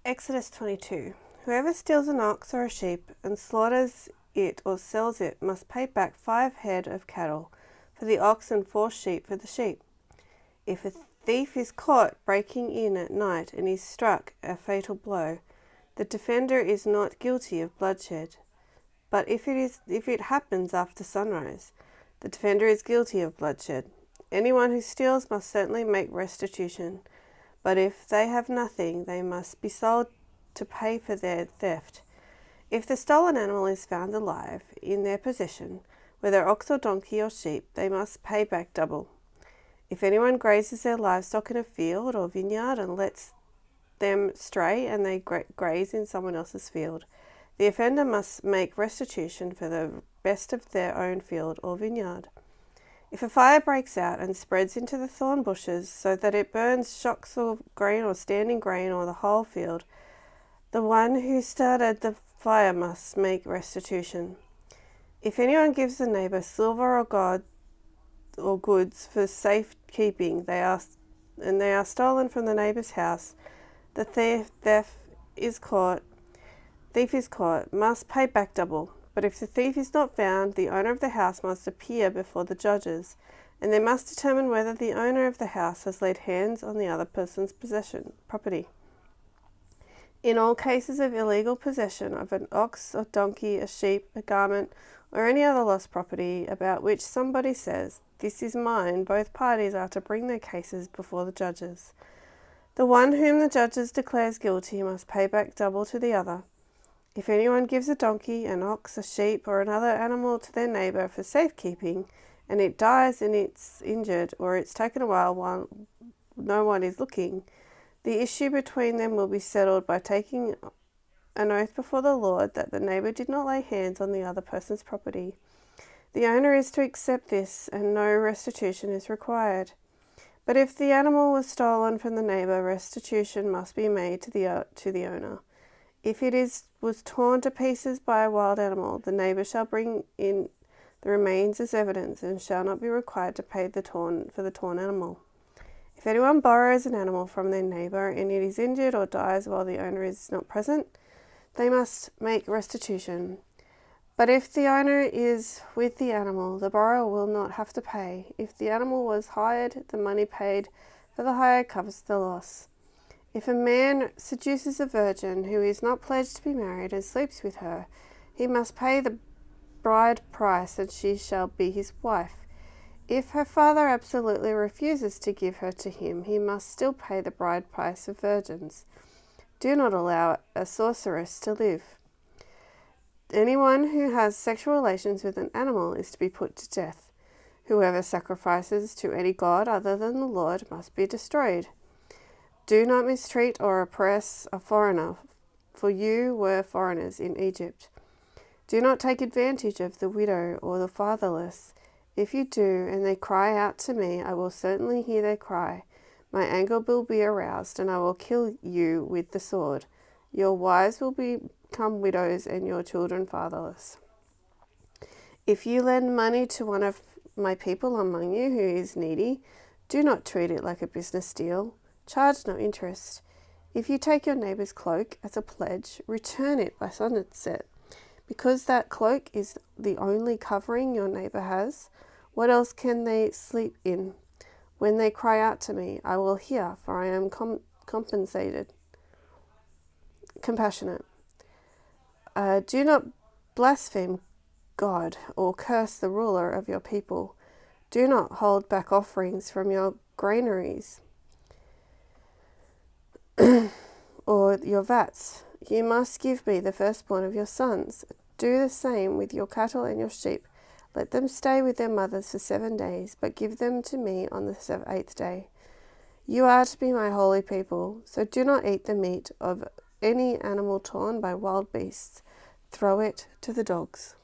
Exodus 22. Whoever steals an ox or a sheep and slaughters it or sells it must pay back 5 head of cattle for the ox and 4 sheep for the sheep. If a thief is caught breaking in at night and is struck a fatal blow, the defender is not guilty of bloodshed. But if it happens after sunrise, the defender is guilty of bloodshed. Anyone who steals must certainly make restitution. But if they have nothing, they must be sold to pay for their theft. If the stolen animal is found alive in their possession, whether ox or donkey or sheep, they must pay back double. If anyone grazes their livestock in a field or vineyard and lets them stray and they graze in someone else's field, the offender must make restitution for the best of their own field or vineyard. If a fire breaks out and spreads into the thorn bushes so that it burns shocks of grain or standing grain or the whole field, the one who started the fire must make restitution. If anyone gives the neighbor silver or gold or goods for safe keeping, they are stolen from the neighbor's house, the thief is caught, must pay back double. But if the thief is not found, the owner of the house must appear before the judges, and they must determine whether the owner of the house has laid hands on the other person's property. In all cases of illegal possession of an ox or donkey, a sheep, a garment, or any other lost property about which somebody says, "This is mine," both parties are to bring their cases before the judges. The one whom the judges declares guilty must pay back double to the other. If anyone gives a donkey, an ox, a sheep, or another animal to their neighbor for safekeeping, and it dies and it's injured, or it's taken a while no one is looking, the issue between them will be settled by taking an oath before the Lord that the neighbor did not lay hands on the other person's property. The owner is to accept this, and no restitution is required. But if the animal was stolen from the neighbor, restitution must be made to the owner. If it was torn to pieces by a wild animal, the neighbor shall bring in the remains as evidence and shall not be required to pay for the torn animal. If anyone borrows an animal from their neighbor and it is injured or dies while the owner is not present, they must make restitution. But if the owner is with the animal, the borrower will not have to pay. If the animal was hired, the money paid for the hire covers the loss. If a man seduces a virgin who is not pledged to be married and sleeps with her, he must pay the bride price and she shall be his wife. If her father absolutely refuses to give her to him, he must still pay the bride price of virgins. Do not allow a sorceress to live. Anyone who has sexual relations with an animal is to be put to death. Whoever sacrifices to any god other than the Lord must be destroyed. Do not mistreat or oppress a foreigner, for you were foreigners in Egypt. Do not take advantage of the widow or the fatherless. If you do, and they cry out to me, I will certainly hear their cry. My anger will be aroused, and I will kill you with the sword. Your wives will become widows, and your children fatherless. If you lend money to one of my people among you who is needy, do not treat it like a business deal. Charge no interest. If you take your neighbor's cloak as a pledge, return it by sunset. Because that cloak is the only covering your neighbor has, what else can they sleep in? When they cry out to me, I will hear, for I am compassionate. Do not blaspheme God or curse the ruler of your people. Do not hold back offerings from your granaries or your vats. You must give me the firstborn of your sons. Do the same with your cattle and your sheep. Let them stay with their mothers for 7 days, but give them to me on the 8th day. You are to be my holy people, so do not eat the meat of any animal torn by wild beasts. Throw it to the dogs.